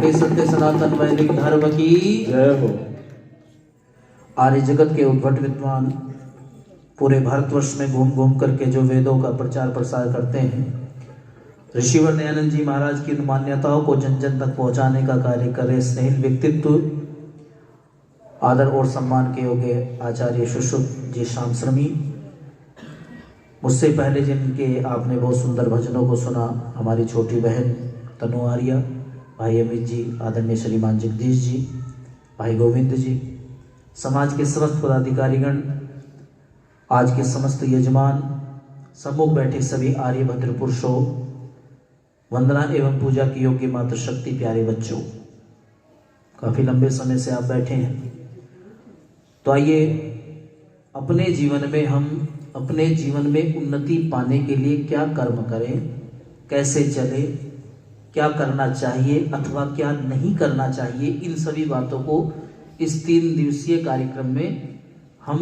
बोले सत्य सनातन वैदिक धर्म की जय हो। आर्य जगत के उद्भट विद्वान पूरे भारतवर्ष में घूम घूम करके जो वेदों का प्रचार प्रसार करते हैं, ऋषिवर दयानंद जी महाराज की उन मान्यताओं को जन जन तक पहुंचाने का कार्य करे स्नेहिल व्यक्तित्व, आदर और सम्मान के योग्य आचार्य सुश्रुत जी श्याम श्रमी, मुझसे पहले जिनके आपने बहुत सुंदर भजनों को सुना, हमारी छोटी बहन तनु आर्या, भाई अमित जी, आदरणीय श्रीमान जगदीश जी, भाई गोविंद जी, समाज के समस्त पदाधिकारीगण, आज के समस्त यजमान, सम्मुख बैठे सभी आर्यभद्र पुरुषों, वंदना एवं पूजा की योग्य मातृशक्ति प्यारे बच्चों, काफी लंबे समय से आप बैठे हैं, तो आइए अपने जीवन में हम अपने जीवन में उन्नति पाने के लिए क्या कर्म करें, कैसे चले, क्या करना चाहिए अथवा क्या नहीं करना चाहिए, इन सभी बातों को इस 3 दिवसीय कार्यक्रम में हम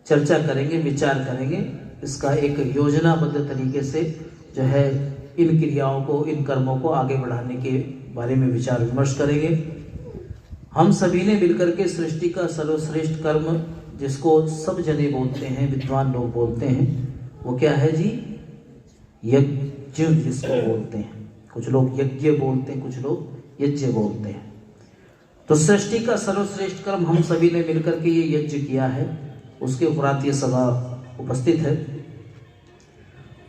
चर्चा करेंगे, विचार करेंगे। इसका एक योजनाबद्ध तरीके से जो है इन क्रियाओं को, इन कर्मों को आगे बढ़ाने के बारे में विचार विमर्श करेंगे। हम सभी ने मिलकर के सृष्टि का सर्वश्रेष्ठ कर्म, जिसको सब जने बोलते हैं, विद्वान लोग बोलते हैं, वो क्या है जी? यज्ञ जिसको बोलते हैं। कुछ लोग यज्ञ बोलते हैं, कुछ लोग यज्ञ बोलते हैं। तो सृष्टि का सर्वश्रेष्ठ कर्म हम सभी ने मिलकर के ये यज्ञ किया है, उसके उपरांत ये सभा उपस्थित है।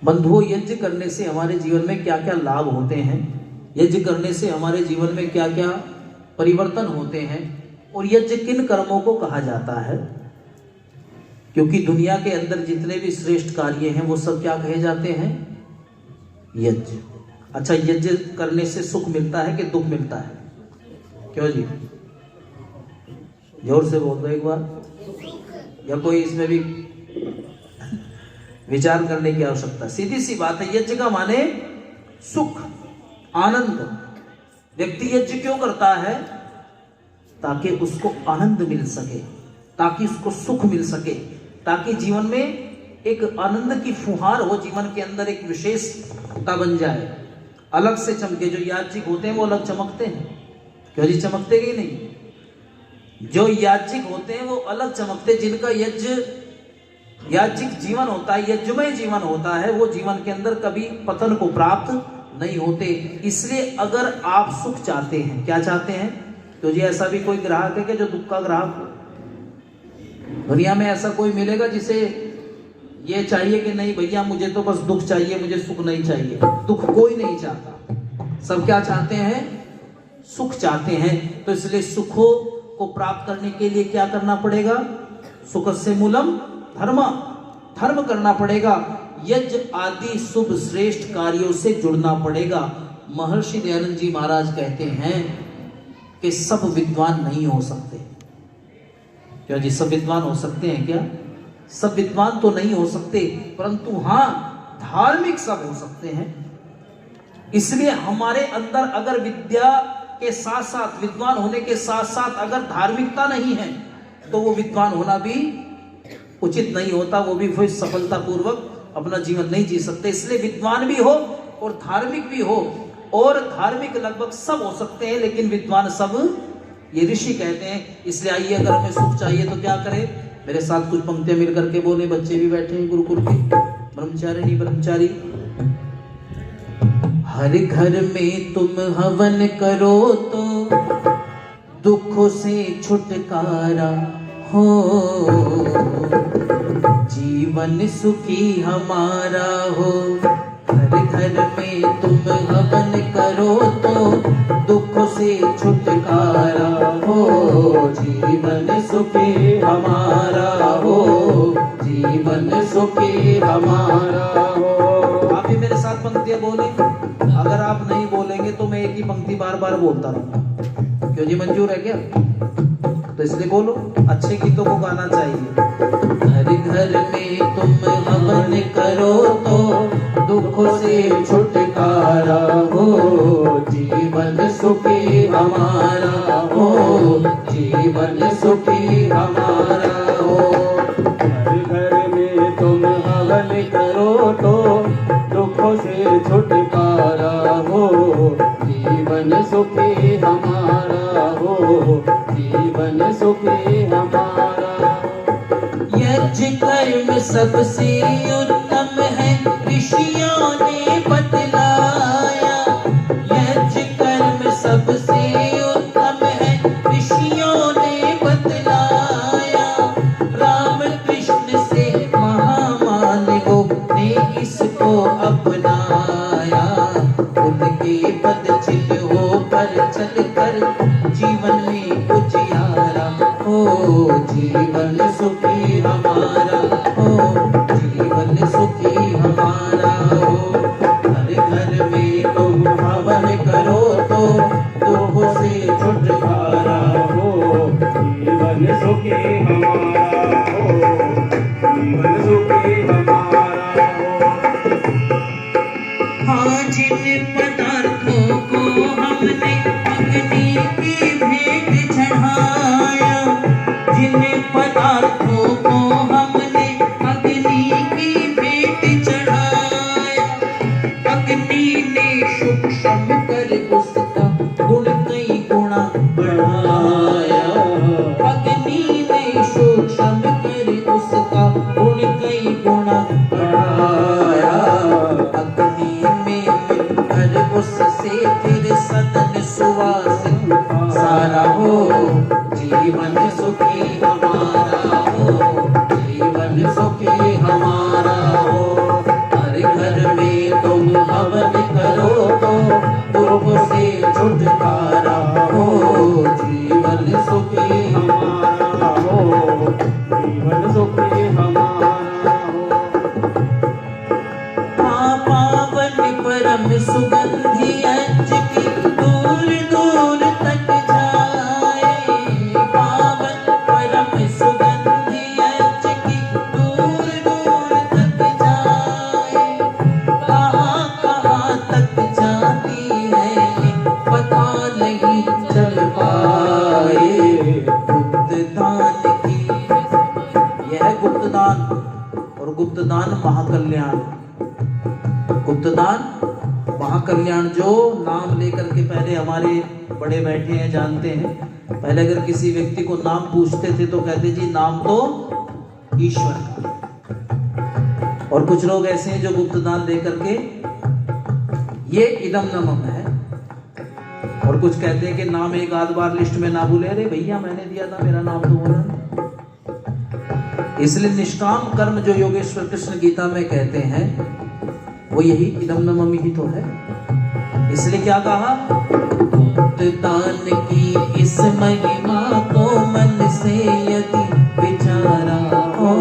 बंधुओं, यज्ञ करने से हमारे जीवन में क्या क्या लाभ होते हैं, यज्ञ करने से हमारे जीवन में क्या क्या परिवर्तन होते हैं, और यज्ञ किन कर्मों को कहा जाता है, क्योंकि दुनिया के अंदर जितने भी श्रेष्ठ कार्य हैं वो सब क्या कहे जाते हैं? यज्ञ। अच्छा, यज्ञ करने से सुख मिलता है कि दुख मिलता है? क्यों जी? जोर से बोल दो एक बार, या कोई इसमें भी विचार करने की आवश्यकता? सीधी सी बात है, यज्ञ का माने सुख, आनंद। व्यक्ति यज्ञ क्यों करता है? ताकि उसको आनंद मिल सके, ताकि उसको सुख मिल सके, ताकि जीवन में एक आनंद की फुहार हो, जीवन के अंदर एक विशेषता बन जाए, अलग से चमके। जो याज्ञिक होते हैं वो अलग चमकते हैं, क्यों जी? चमकते ही नहीं। जो याज्ञिक होते हैं वो अलग चमकते, जिनका याज्ञिक जीवन होता है, यज्ञमय जीवन होता है, वो जीवन के अंदर कभी पतन को प्राप्त नहीं होते। इसलिए अगर आप सुख चाहते हैं, क्या चाहते हैं? तो जी ऐसा भी कोई ग्राहक है कि जो दुख का ग्राहक हो? दुनिया में ऐसा कोई मिलेगा जिसे ये चाहिए कि नहीं भैया मुझे तो बस दुख चाहिए, मुझे सुख नहीं चाहिए? दुख कोई नहीं चाहता, सब क्या चाहते हैं? सुख चाहते हैं। तो इसलिए सुखों को प्राप्त करने के लिए क्या करना पड़ेगा? सुखस्य मूलम धर्म, धर्म करना पड़ेगा। यज्ञ आदि शुभ श्रेष्ठ कार्यों से जुड़ना पड़ेगा। महर्षि दयानंद जी महाराज कहते हैं कि सब विद्वान नहीं हो सकते। क्या जी? सब विद्वान हो सकते हैं क्या? सब विद्वान तो नहीं हो सकते, परंतु हाँ धार्मिक सब हो सकते हैं। इसलिए हमारे अंदर अगर विद्या के साथ साथ, विद्वान होने के साथ साथ अगर धार्मिकता नहीं है तो वो विद्वान होना भी उचित नहीं होता, वो भी फिर सफलतापूर्वक अपना जीवन नहीं जी सकते। इसलिए विद्वान भी हो और धार्मिक भी हो, और धार्मिक लगभग सब हो सकते हैं लेकिन विद्वान सब, ये ऋषि कहते हैं। इसलिए आइए, अगर हमें सुख चाहिए तो क्या करें? मेरे साथ कुछ पंक्तियां मिल करके बोले, बच्चे भी बैठे हैं गुरुकुल के, ब्रह्मचारिणी ब्रह्मचारी। हर घर में तुम हवन करो तो दुखों से छुटकारा हो, जीवन सुखी हमारा हो। हर घर में तुम हवन करो तो दुख से छुटकारा हो, जीवन सुखी हमारा हो, जीवन सुखी हमारा हो। आप भी मेरे साथ पंक्तियां बोले। अगर आप नहीं बोलेंगे तो मैं एक ही पंक्ति बार बार बोलता रहूंगा। क्यों जी? मंजूर है क्या? तो इसलिए बोलो, अच्छे गीतों को गाना चाहिए। हर घर में तुम हवन करो तो दुखों से छुटकारा हो, जीवन सुखी हमारा हो, जीवन सुखी हमारा हो। हर घर में तुम हवन करो तो दुखों से छुटकारा हो, जीवन सुखी हमारा हो, जीवन सुखी हमारा हो। यज्ञ कर्म सबसे उत्तम है, ऋषियों ने बतलाया। यज्ञ कर्म सबसे उत्तम है, ऋषियों ने बतलाया। राम कृष्ण से महामानवों ने इसको अपनाया। उनके पद चिन्हों पर चलकर जीवन में उजियारा हो, जीवन सुखी हमारा हो, जीवन सुखी हमारा हो। हर घर में तुम हवन करो तो दुख से छुटकारा हो, जीवन सुखी हमारा हो, जीवन सुखी हमारा हो। हाँ, जिन पदार्थों को हमने अग्नि की भेंट चढ़ाया, जिन पदार्थों को हमने अग्नि की भेंट चढ़ाया, अग्नि ने सूक्ष्म कर उसका गुण कई गुणा बढ़ाया। अग्नि ने सूक्ष्म कर उसका गुण कई गुणा बढ़ाया। अग्नि में मिलकर उससे फिर सदन सुवासिक सारा हो, जीवन सुखी हमारा हो, जीवन सुखी हमारा हो। हर घर में तुम हवन करो तो दुख से छुटकारा हो, जीवन सुखी हमारा हो, जीवन सुखी हमारा हो। हाँ, पावन परम सुगंधि यज्ञ की दूर दूर तक जाए। पावन परम सुगंधि यज्ञ की दूर दूर तक जाए। कहाँ कहाँ तक जाती है पता नहीं चल पाए। गुप्तदान की, यह गुप्तदान और गुप्तदान महाकल्याण। गुप्तदान महाकल्याण, जो नाम लेकर के पहले हमारे बड़े बैठे हैं जानते हैं। पहले अगर किसी व्यक्ति को नाम पूछते थे तो कहते जी नाम तो ईश्वर का। और कुछ लोग ऐसे हैं जो गुप्तदान लेकर के ये इदम नमम है। और कुछ कहते हैं कि नाम एक आध बार लिस्ट में ना भूले, अरे भैया मैंने दिया था, मेरा नाम तो बोला। इसलिए निष्काम कर्म जो योगेश्वर कृष्ण गीता में कहते हैं वो यही इदम नमम ही तो है। इसलिए क्या कहा, गुप्तदान की इस महिमा को मन से यदि विचारा हो,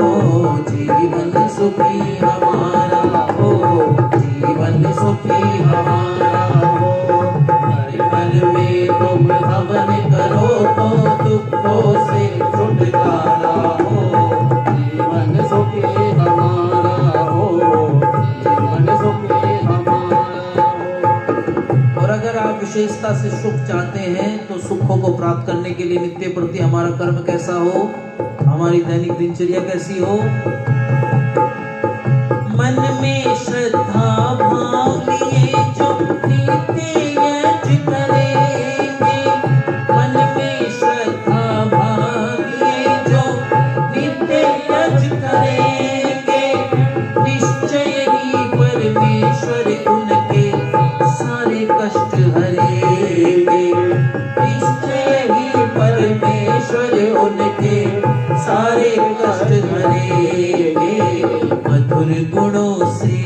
जीवन सुखी हमारा हो, जीवन सुखी हमारा हो। हर घर में तुम हवन करो तो दुखों से छुटकारा हो, जीवन सुखी हमारा हो, जीवन सुखी हमारा हो। और अगर आप विशेषता से सुख चाहते हैं तो सुखों को प्राप्त करने के लिए नित्य प्रति हमारा कर्म कैसा हो, हमारी दैनिक दिनचर्या कैसी हो। मन में श्रद्धा भाव लिए जो नित्य यज्ञ करेंगे, मन में श्रद्धा भाव लिए जो नित्य यज्ञ करेंगे, निश्चय ही परमेश्वर उनके सारे कष्ट हरेंगे। निश्चय ही परमेश्वर उनके सारे कष्ट हरेंगे। मधुर गुणों से,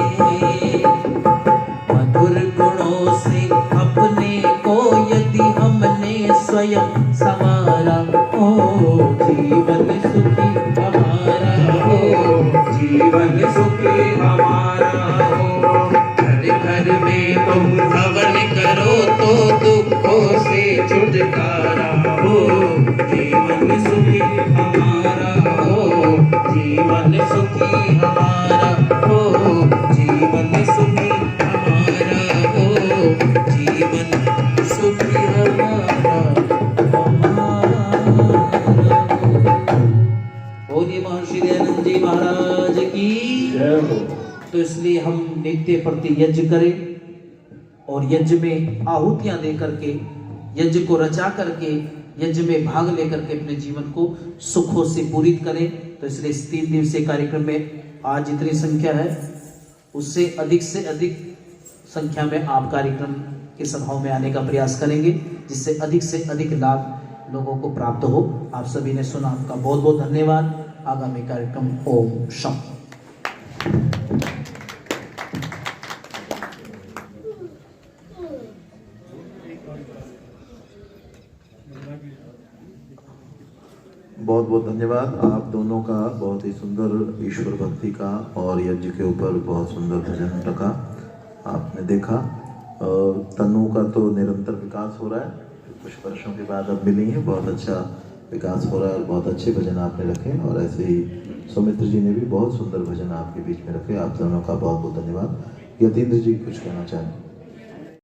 मधुर गुणों से अपने को यदि हमने स्वयं संवारा हो, जीवन सुखी हमारा हो, जीवन सुखी हमारा हो। हर घर में तुम हवन करो तो दुखों से छुटकारा हो, जीवन सुखी हमारा हो, जीवन सुखी हमारा हो, जीवन सुखी हमारा हो, जीवन सुखी हमारा बोलिए महर्षि दयानंद जी महाराज की जय हो। तो इसलिए हम नित्य प्रति यज्ञ करें और यज्ञ में आहुतियां दे करके यज्ञ को रचा करके यज्ञ में भाग लेकर के अपने जीवन को सुखों से पूरित करें। तो इसलिए इस 3 दिवसीय कार्यक्रम में आज जितनी संख्या है उससे अधिक संख्या में आप कार्यक्रम की सभाओं में आने का प्रयास करेंगे, जिससे अधिक लाभ लोगों को प्राप्त हो। आप सभी ने सुना, आपका बहुत बहुत धन्यवाद। आगामी कार्यक्रम ओम शांति। बहुत बहुत धन्यवाद आप दोनों का, बहुत ही सुंदर ईश्वर भक्ति का और यज्ञ के ऊपर बहुत सुंदर भजन रखा आपने देखा। तनु का तो निरंतर विकास हो रहा है, कुछ वर्षों के बाद अब मिली है, बहुत अच्छा विकास हो रहा है और बहुत अच्छे भजन आपने रखे। और ऐसे ही सौमित्र जी ने भी बहुत सुंदर भजन आपके बीच में रखे। आप दोनों का बहुत बहुत धन्यवाद। यतीन्द्र जी कुछ कहना चाहें?